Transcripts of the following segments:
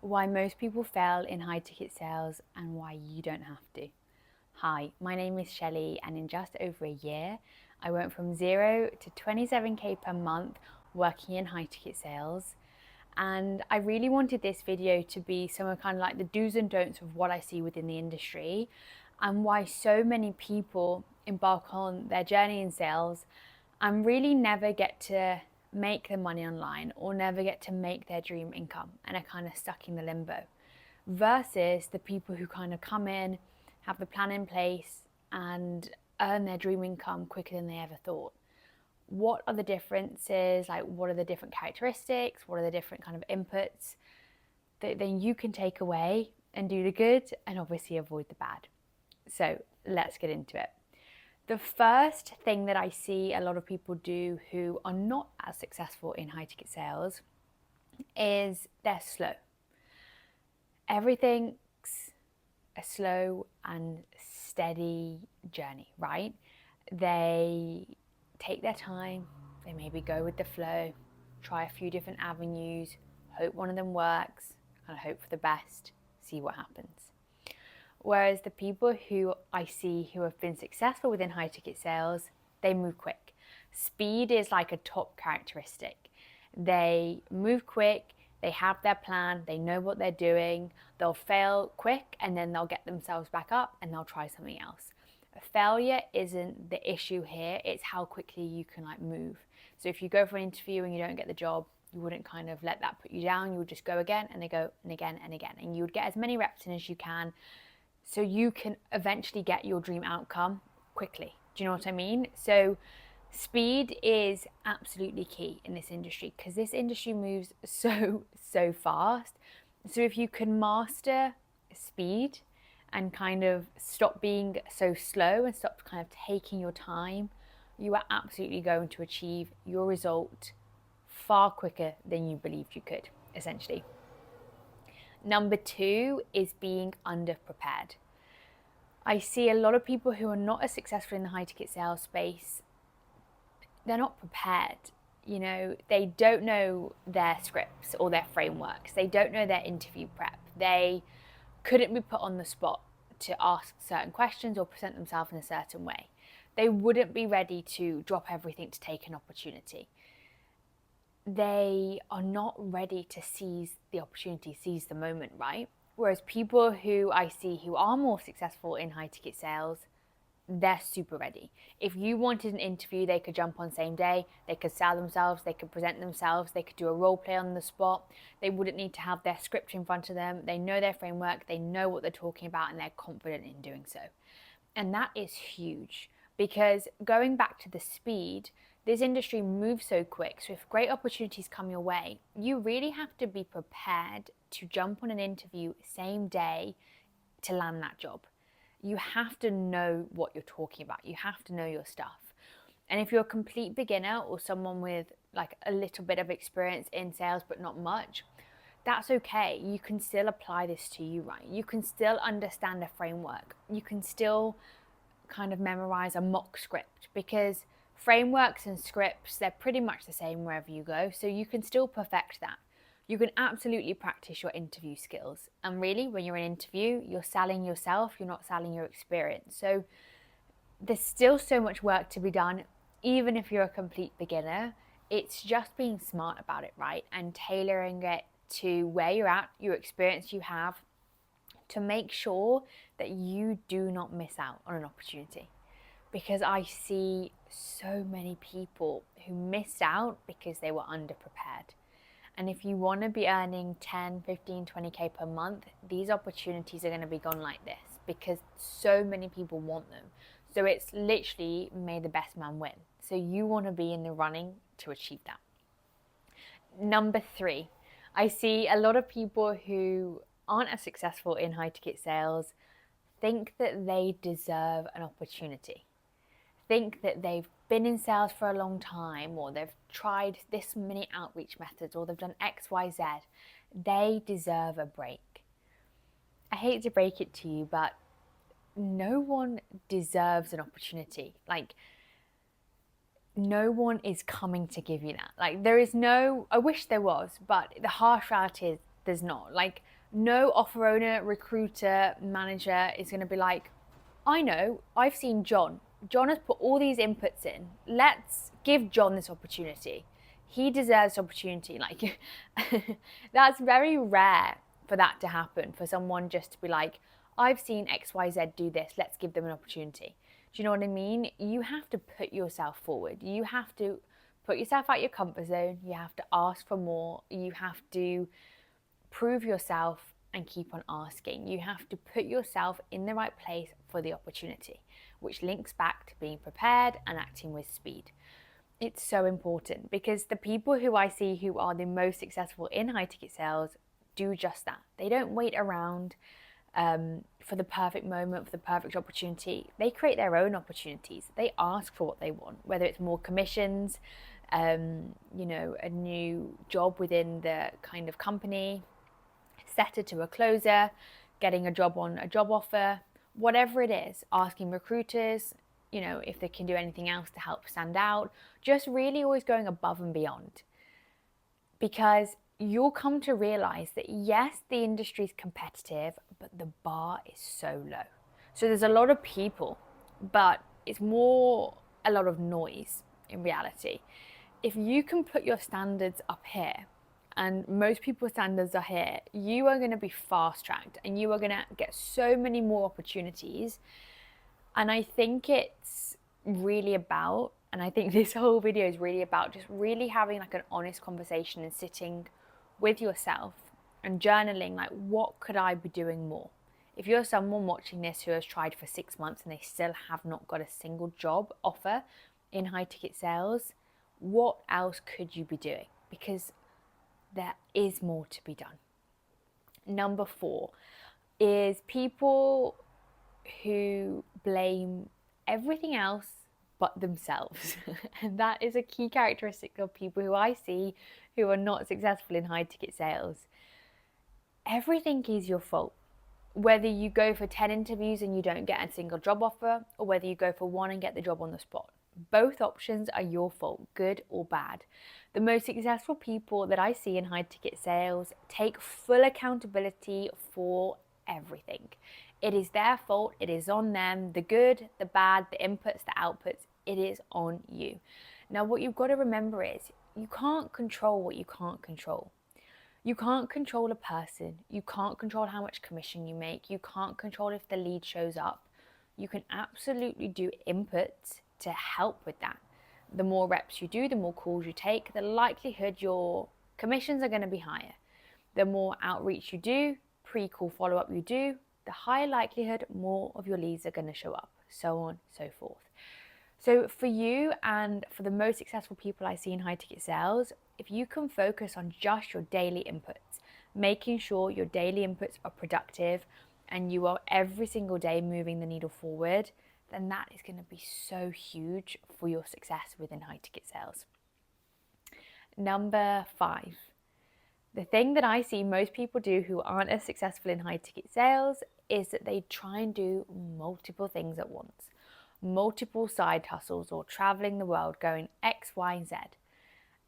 why most people fail in high ticket sales and why you don't have to. Hi, my name is Shelley, and in just over a year, I went from 0 to 27k per month working in high ticket sales. And I really wanted this video to be some of kind of like the do's and don'ts of what I see within the industry and why so many people embark on their journey in sales and really never get to make the money online or never get to make their dream income and are kind of stuck in the limbo, versus the people who kind of come in, have the plan in place and earn their dream income quicker than they ever thought. What are the differences? Like, what are the different characteristics? What are the different kind of inputs that then you can take away and do the good and obviously avoid the bad? So let's get into it. The first thing that I see a lot of people do who are not as successful in high ticket sales is they're slow. Everything's a slow and steady journey, right? They take their time, they maybe go with the flow, try a few different avenues, hope one of them works, and hope for the best, see what happens. Whereas the people who I see who have been successful within high ticket sales, they move quick. Speed is like a top characteristic. They move quick, they have their plan, they know what they're doing, they'll fail quick and then they'll get themselves back up and they'll try something else. Failure isn't the issue here, it's how quickly you can move. So if you go for an interview and you don't get the job, you wouldn't kind of let that put you down. You would just go again and go and again and again, and you would get as many reps in as you can so you can eventually get your dream outcome quickly. Do you know what I mean? So speed is absolutely key in this industry because this industry moves so fast. So if you can master speed and kind of stop being so slow and stop kind of taking your time, you are absolutely going to achieve your result far quicker than you believed you could, essentially. Number 2 is being underprepared. I see a lot of people who are not as successful in the high ticket sales space, they're not prepared. You know, they don't know their scripts or their frameworks. They don't know their interview prep. They couldn't be put on the spot to ask certain questions or present themselves in a certain way. They wouldn't be ready to drop everything to take an opportunity. They are not ready to seize the opportunity, seize the moment, right? Whereas people who I see who are more successful in high ticket sales, they're super ready. If you wanted an interview, they could jump on same day, they could sell themselves, they could present themselves, they could do a role play on the spot. They wouldn't need to have their script in front of them. They know their framework, they know what they're talking about, and they're confident in doing so. And that is huge because going back to the speed, this industry moves so quick. So if great opportunities come your way, you really have to be prepared to jump on an interview same day to land that job. You have to know what you're talking about. You have to know your stuff. And if you're a complete beginner or someone with like a little bit of experience in sales but not much, that's okay. You can still apply this to you, right? You can still understand a framework. You can still kind of memorize a mock script because frameworks and scripts, they're pretty much the same wherever you go. So you can still perfect that. You can absolutely practice your interview skills. And really, when you're in an interview, you're selling yourself, you're not selling your experience. So there's still so much work to be done, even if you're a complete beginner. It's just being smart about it, right? And tailoring it to where you're at, your experience you have, to make sure that you do not miss out on an opportunity. Because I see so many people who missed out because they were underprepared. And if you want to be earning 10, 15, 20k per month, these opportunities are going to be gone like this because so many people want them. So it's literally may the best man win. So you want to be in the running to achieve that. Number 3, I see a lot of people who aren't as successful in high ticket sales think that they deserve an opportunity. Think that they've been in sales for a long time, or they've tried this many outreach methods, or they've done X, Y, Z. They deserve a break. I hate to break it to you, but no one deserves an opportunity. Like, no one is coming to give you that. Like, there is no, I wish there was, but the harsh reality is There's not. Like, no offer owner, recruiter, manager is going to be like, I know, I've seen John. John has put all these inputs in. Let's give John this opportunity. He deserves opportunity. Like, that's very rare for that to happen, for someone just to be like, I've seen XYZ do this, let's give them an opportunity. Do you know what I mean? You have to put yourself forward. You have to put yourself out your comfort zone. You have to ask for more. You have to prove yourself and keep on asking. You have to put yourself in the right place for the opportunity, which links back to being prepared and acting with speed. It's so important, because the people who I see who are the most successful in high ticket sales do just that. They don't wait around for the perfect moment, for the perfect opportunity. They create their own opportunities. They ask for what they want, whether it's more commissions, a new job within the kind of company, setter to a closer, getting a job on a job offer, whatever it is, asking recruiters, if they can do anything else to help stand out, just really always going above and beyond. Because you'll come to realize that yes, the industry is competitive, but the bar is so low. So there's a lot of people, but it's more a lot of noise in reality. If you can put your standards up here, and most people's standards are here, you are going to be fast tracked and you are going to get so many more opportunities. And I think it's really about, and I think this whole video is really about, just really having like an honest conversation and sitting with yourself and journaling, like, what could I be doing more? If you're someone watching this who has tried for 6 months and they still have not got a single job offer in high ticket sales, what else could you be doing? Because there is more to be done. Number 4 is people who blame everything else but themselves. And that is a key characteristic of people who I see who are not successful in high ticket sales. Everything is your fault. Whether you go for 10 interviews and you don't get a single job offer, or whether you go for one and get the job on the spot. Both options are your fault, good or bad. The most successful people that I see in high ticket sales take full accountability for everything. It is their fault, it is on them, the good, the bad, the inputs, the outputs, it is on you. Now, what you've got to remember is you can't control what you can't control. You can't control a person, you can't control how much commission you make, you can't control if the lead shows up. You can absolutely do inputs to help with that. The more reps you do, the more calls you take, the likelihood your commissions are going to be higher. The more outreach you do, pre-call follow-up you do, the higher likelihood more of your leads are going to show up, so on, so forth. So for you and for the most successful people I see in high ticket sales, if you can focus on just your daily inputs, making sure your daily inputs are productive and you are every single day moving the needle forward, then that is going to be so huge for your success within high ticket sales. Number 5. The thing that I see most people do who aren't as successful in high ticket sales is that they try and do multiple things at once. Multiple side hustles, or traveling the world going X, Y, and Z.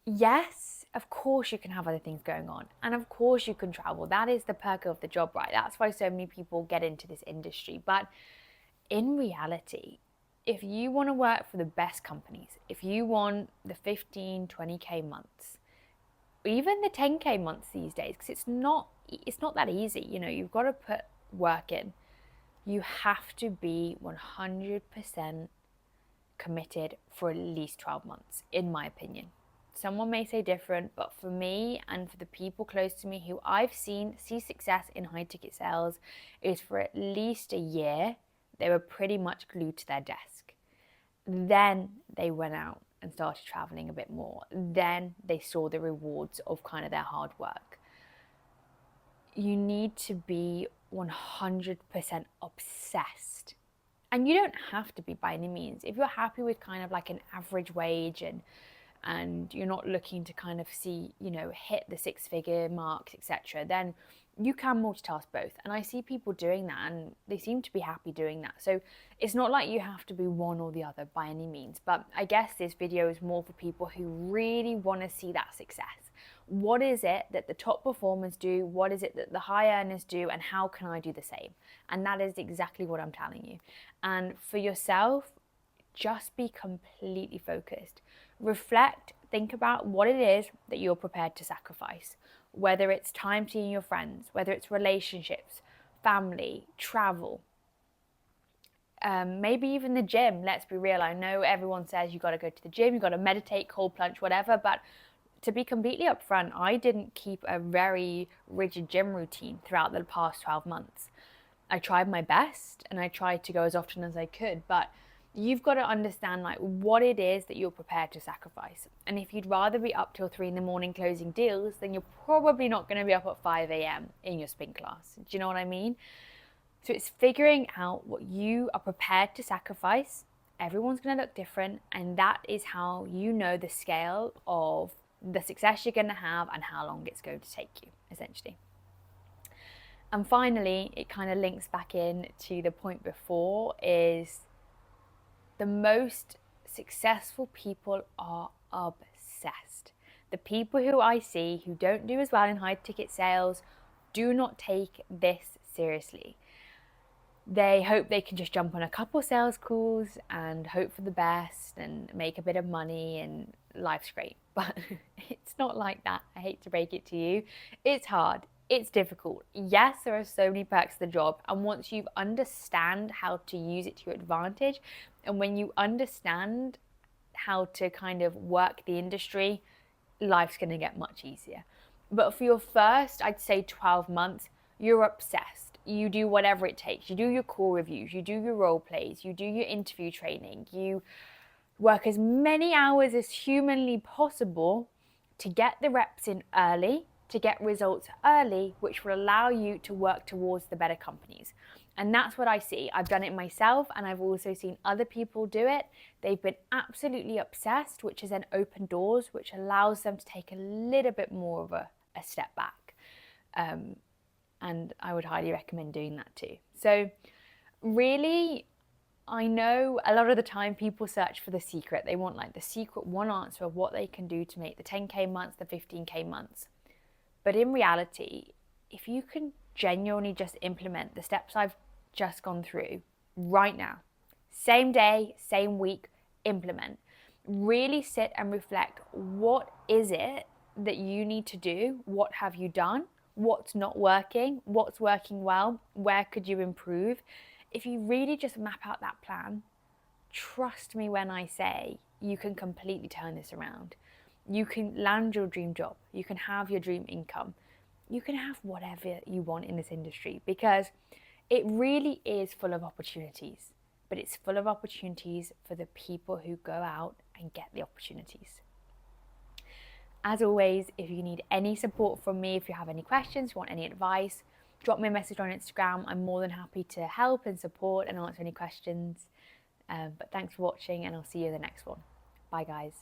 Yes, of course you can have other things going on. And of course you can travel. That is the perk of the job, right? That's why so many people get into this industry. But in reality, if you want to work for the best companies, if you want the 15, 20K months, even the 10K months these days, because it's not that easy, you've got to put work in. You have to be 100% committed for at least 12 months, in my opinion. Someone may say different, but for me and for the people close to me who I've seen see success in high ticket sales is for at least a year, they were pretty much glued to their desk. Then they went out and started traveling a bit more. Then they saw the rewards of kind of their hard work. You need to be 100% obsessed. And you don't have to be by any means. If you're happy with kind of like an average wage and you're not looking to kind of see, hit the 6-figure marks, etc., then you can multitask both. And I see people doing that and they seem to be happy doing that. So it's not like you have to be one or the other by any means. But I guess this video is more for people who really want to see that success, What is it that the top performers do? What is it that the high earners do? And how can I do the same? And that is exactly what I'm telling you. And for yourself, just be completely focused. Reflect, think about what it is that you're prepared to sacrifice, whether it's time seeing your friends, whether it's relationships, family, travel, maybe even the gym. Let's be real. I know everyone says you got to go to the gym, you got to meditate, cold plunge, whatever. But to be completely upfront, I didn't keep a very rigid gym routine throughout the past 12 months. I tried my best and I tried to go as often as I could, but you've got to understand like what it is that you're prepared to sacrifice. And if you'd rather be up till 3 a.m. closing deals, then you're probably not going to be up at 5 a.m. in your spin class. Do you know what I mean? So it's figuring out what you are prepared to sacrifice. Everyone's going to look different, and that is how you know the scale of the success you're going to have and how long it's going to take you, essentially. And finally, it kind of links back in to the point before, is the most successful people are obsessed. The people who I see who don't do as well in high ticket sales do not take this seriously. They hope they can just jump on a couple sales calls and hope for the best and make a bit of money and life's great. But it's not like that. I hate to break it to you. It's hard. It's difficult. Yes, there are so many perks to the job. And once you understand how to use it to your advantage, and when you understand how to kind of work the industry, life's going to get much easier. But for your first, I'd say 12 months, you're obsessed. You do whatever it takes. You do your core reviews, you do your role plays, you do your interview training, you work as many hours as humanly possible to get the reps in early, to get results early, which will allow you to work towards the better companies. And that's what I see. I've done it myself, and I've also seen other people do it. They've been absolutely obsessed, which has then opened doors, which allows them to take a little bit more of a step back. And I would highly recommend doing that too. So really, I know a lot of the time people search for the secret. They want like the secret one answer of what they can do to make the 10K months, the 15K months. But in reality, if you can genuinely just implement the steps I've just gone through right now, same day, same week, implement. Really sit and reflect, what is it that you need to do? What have you done? What's not working? What's working well? Where could you improve? If you really just map out that plan, trust me when I say you can completely turn this around. You can land your dream job. You can have your dream income. You can have whatever you want in this industry, because it really is full of opportunities. But it's full of opportunities for the people who go out and get the opportunities. As always, if you need any support from me, if you have any questions, want any advice, drop me a message on Instagram. I'm more than happy to help and support and answer any questions. But thanks for watching, and I'll see you in the next one. Bye, guys.